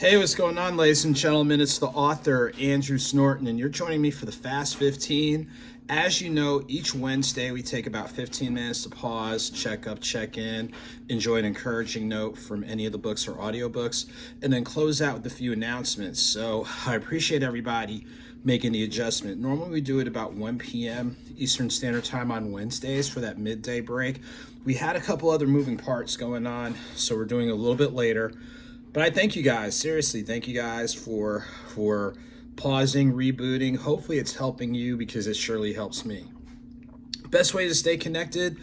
Hey, what's going on, ladies and gentlemen? It's the author, Andrew Snorton, and you're joining me for the Fast 15. As you know, each Wednesday we take about 15 minutes to pause, check up, check in, enjoy an encouraging note from any of the books or audiobooks, and then close out with a few announcements. So I appreciate everybody making the adjustment. Normally we do it about 1 p.m. Eastern Standard Time on Wednesdays for that midday break. We had a couple other moving parts going on, so we're doing it a little bit later. But I thank you guys, seriously, thank you guys for pausing, rebooting. Hopefully it's helping you because it surely helps me. Best way to stay connected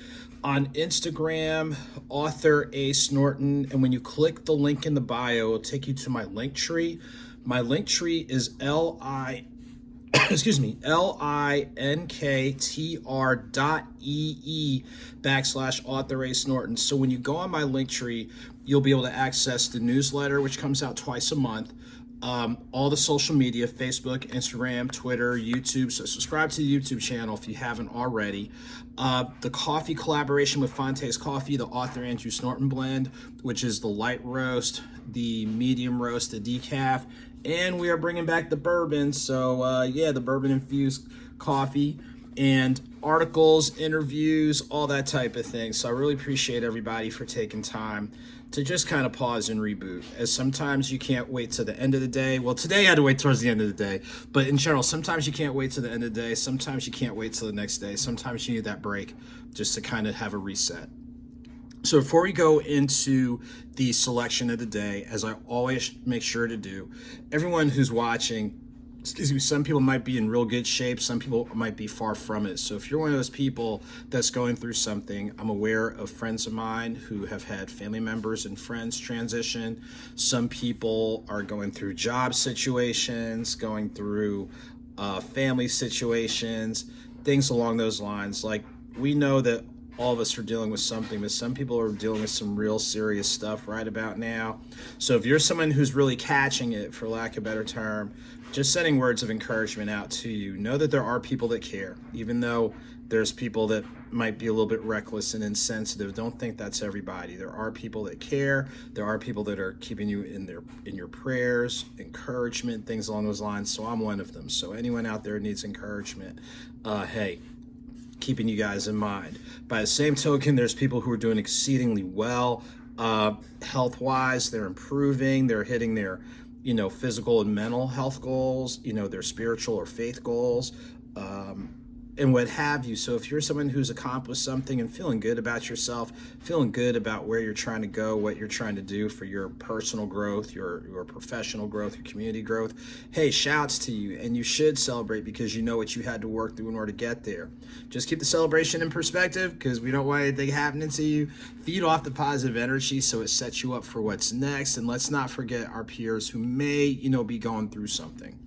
on Instagram, AuthorASnorton, and when you click the link in the bio, it'll take you to my Linktree. My Linktree is linktr.ee/AuthorASnorton. So when you go on my Linktree, you'll be able to access the newsletter, which comes out twice a month, all the social media, Facebook, Instagram, Twitter, YouTube. So subscribe to the YouTube channel if you haven't already. The coffee collaboration with Fonte's Coffee, the Author Andrew Snorton blend, which is the light roast, the medium roast, the decaf, and we are bringing back the bourbon. So the bourbon infused coffee and articles, interviews, all that type of thing. So I really appreciate everybody for taking time to just kind of pause and reboot, as sometimes you can't wait to the end of the day. Well, today I had to wait towards the end of the day, but in general, sometimes you can't wait to the end of the day. Sometimes you can't wait till the next day. Sometimes you need that break just to kind of have a reset. So before we go into the selection of the day, as I always make sure to do, everyone who's watching, some people might be in real good shape, some people might be far from it. So if you're one of those people that's going through something, I'm aware of friends of mine who have had family members and friends transition. Some people are going through job situations, going through family situations, things along those lines. Like, we know that all of us are dealing with something, but some people are dealing with some real serious stuff right about now. So if you're someone who's really catching it, for lack of a better term, just sending words of encouragement out to you. Know that there are people that care, even though there's people that might be a little bit reckless and insensitive. Don't think that's everybody. There are people that care. There are people that are keeping you in your prayers, encouragement, things along those lines. So I'm one of them. So anyone out there needs encouragement, hey, keeping you guys in mind. By the same token, there's people who are doing exceedingly well health-wise. They're improving. They're hitting their physical and mental health goals, their spiritual or faith goals, and what have you. So if you're someone who's accomplished something and feeling good about yourself, feeling good about where you're trying to go, what you're trying to do for your personal growth, your professional growth, your community growth, hey, shouts to you. And you should celebrate because you know what you had to work through in order to get there. Just keep the celebration in perspective because we don't want anything happening to you. Feed off the positive energy so it sets you up for what's next. And let's not forget our peers who may, be going through something.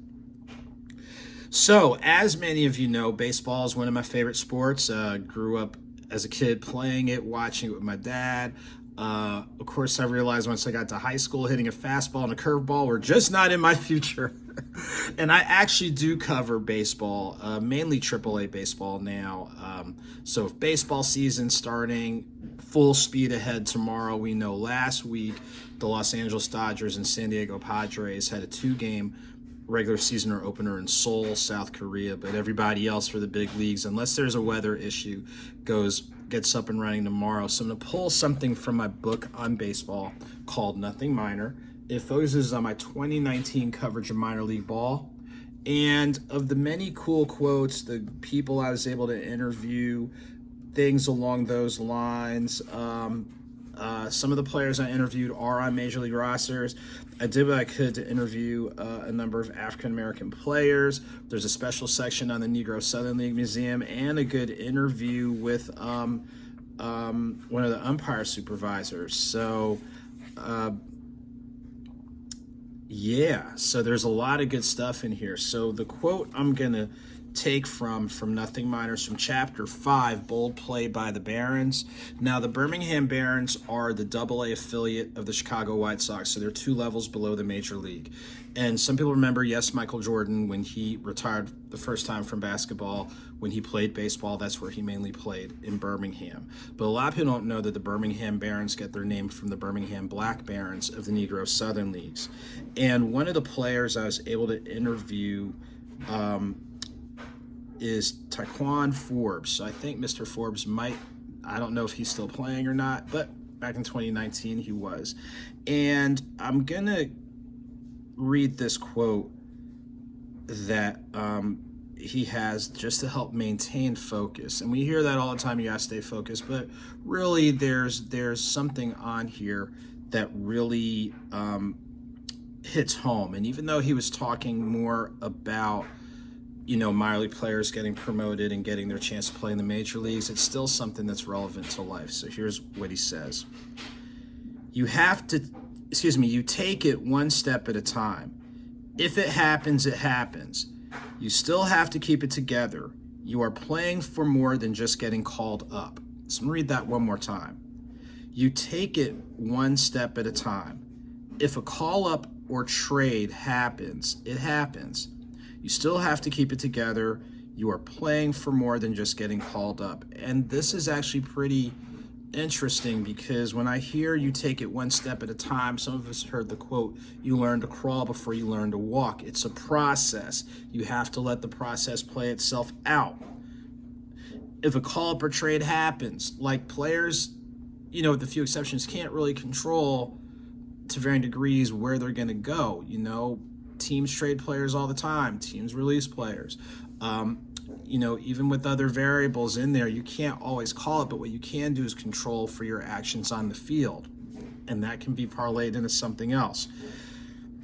So, as many of you know, baseball is one of my favorite sports. Grew up as a kid playing it, watching it with my dad. Of course, I realized once I got to high school, hitting a fastball and a curveball were just not in my future. And I actually do cover baseball, mainly AAA baseball now. So if baseball season starting full speed ahead tomorrow, we know last week the Los Angeles Dodgers and San Diego Padres had a 2-game regular season opener in Seoul, South Korea, but everybody else for the big leagues, unless there's a weather issue, gets up and running tomorrow. So I'm going to pull something from my book on baseball called Nothing Minor. It focuses on my 2019 coverage of minor league ball. And of the many cool quotes, the people I was able to interview, things along those lines, some of the players I interviewed are on major league rosters. I did what I could to interview a number of African-American players. There's a special section on the Negro Southern League Museum and a good interview with one of the umpire supervisors. So, so there's a lot of good stuff in here. So the quote I'm going to take from Nothing Miners from chapter 5, Bold Play by the Barons. Now, the Birmingham Barons are the AA affiliate of the Chicago White Sox, so they're 2 levels below the major league. And some people remember, yes, Michael Jordan, when he retired the first time from basketball, when he played baseball, that's where he mainly played, in Birmingham. But a lot of people don't know that the Birmingham Barons get their name from the Birmingham Black Barons of the Negro Southern Leagues. And one of the players I was able to interview is Taquan Forbes. So I think Mr. Forbes I don't know if he's still playing or not, but back in 2019 he was. And I'm going to read this quote that he has just to help maintain focus. And we hear that all the time, you gotta stay focused, but really there's something on here that really hits home. And even though he was talking more about minor league players getting promoted and getting their chance to play in the major leagues, it's still something that's relevant to life. So here's what he says. You take it one step at a time. If it happens, it happens. You still have to keep it together. You are playing for more than just getting called up. So I'm gonna read that one more time. You take it one step at a time. If a call up or trade happens, it happens. You still have to keep it together. You are playing for more than just getting called up. And this is actually pretty interesting, because when I hear you take it one step at a time, some of us heard the quote, you learn to crawl before you learn to walk. It's a process. You have to let the process play itself out. If a call up or trade happens, like players, with a few exceptions, can't really control to varying degrees where they're going to go. Teams trade players all the time. Teams release players. Even with other variables in there, you can't always call it, but what you can do is control for your actions on the field. And that can be parlayed into something else.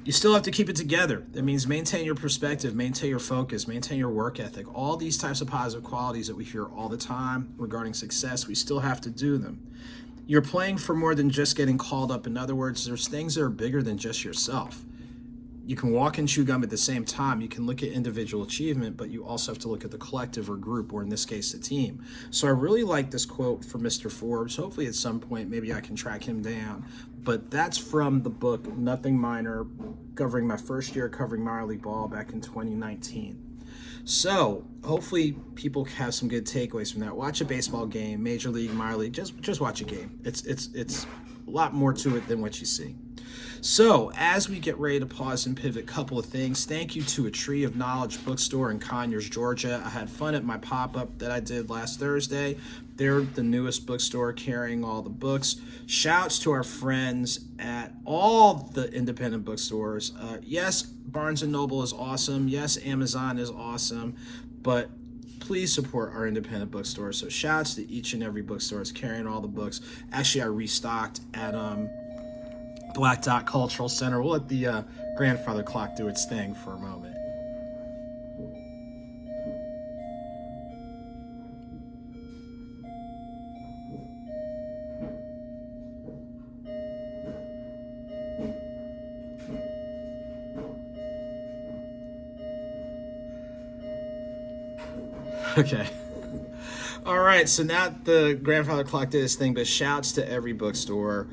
You still have to keep it together. That means maintain your perspective, maintain your focus, maintain your work ethic. All these types of positive qualities that we hear all the time regarding success, we still have to do them. You're playing for more than just getting called up. In other words, there's things that are bigger than just yourself. You can walk and chew gum at the same time. You can look at individual achievement, but you also have to look at the collective or group, or in this case, the team. So I really like this quote from Mr. Forbes. Hopefully at some point, maybe I can track him down. But that's from the book, Nothing Minor, covering my first year covering minor league ball back in 2019. So hopefully people have some good takeaways from that. Watch a baseball game, major league, minor league, just watch a game. It's a lot more to it than what you see. So, as we get ready to pause and pivot, a couple of things. Thank you to A Tree of Knowledge bookstore in Conyers, Georgia. I had fun at my pop-up that I did last Thursday. They're the newest bookstore carrying all the books. Shouts to our friends at all the independent bookstores. Yes, Barnes & Noble is awesome. Yes, Amazon is awesome. But please support our independent bookstore. So shouts to each and every bookstore that's carrying all the books. Actually, I restocked at Black Dot Cultural Center. We'll let the grandfather clock do its thing for a moment. Okay. All right, so now the grandfather clock did his thing, but shouts to every bookstore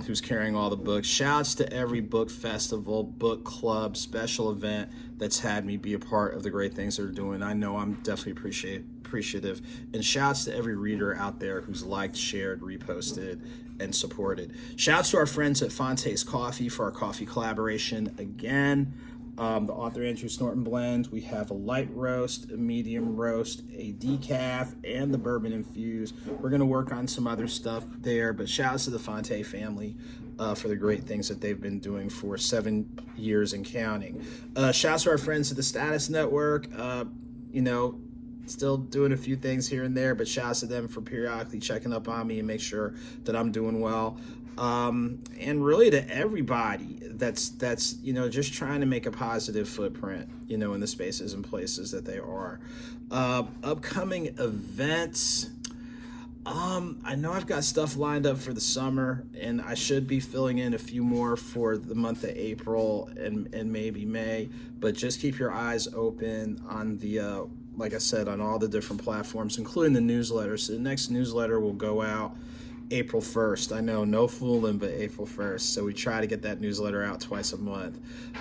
who's carrying all the books. Shouts to every book festival, book club, special event that's had me be a part of the great things they're doing. I know I'm definitely appreciative. And shouts to every reader out there who's liked, shared, reposted, and supported. Shouts to our friends at Fonte's Coffee for our coffee collaboration again. The AuthorASnorton blend. We have a light roast, a medium roast, a decaf, and the bourbon infused. We're going to work on some other stuff there, but shouts to the Fonte family for the great things that they've been doing for 7 years and counting. Shouts to our friends at the Status Network. Still doing a few things here and there, but shouts to them for periodically checking up on me and make sure that I'm doing well. And really to everybody that's just trying to make a positive footprint, in the spaces and places that they are. Upcoming events. I know I've got stuff lined up for the summer, and I should be filling in a few more for the month of April and maybe May, but just keep your eyes open on the like I said, on all the different platforms, including the newsletter. So the next newsletter will go out April 1st. I know, no fooling, but April 1st. So we try to get that newsletter out twice a month.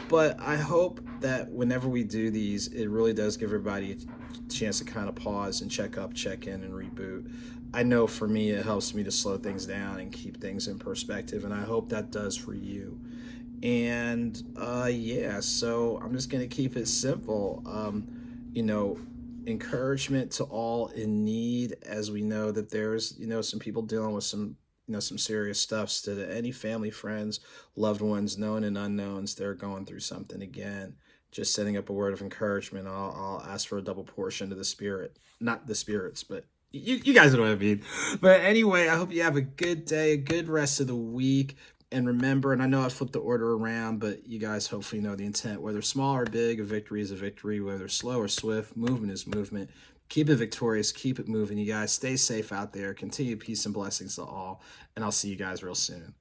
But I hope that whenever we do these, it really does give everybody a chance to kind of pause and check up, check in, and reboot. I know for me, it helps me to slow things down and keep things in perspective, and I hope that does for you. And yeah, so I'm just going to keep it simple. You know, encouragement to all in need, as we know that there's, some people dealing with some, some serious stuff. So to any family, friends, loved ones, known and unknowns, they're going through something again. Just setting up a word of encouragement. I'll ask for a double portion to the spirit, not the spirits, but you guys know what I mean. But anyway, I hope you have a good day, a good rest of the week. And remember, and I know I flipped the order around, but you guys hopefully know the intent. Whether small or big, a victory is a victory. Whether slow or swift, movement is movement. Keep it victorious. Keep it moving. You guys stay safe out there. Continue peace and blessings to all. And I'll see you guys real soon.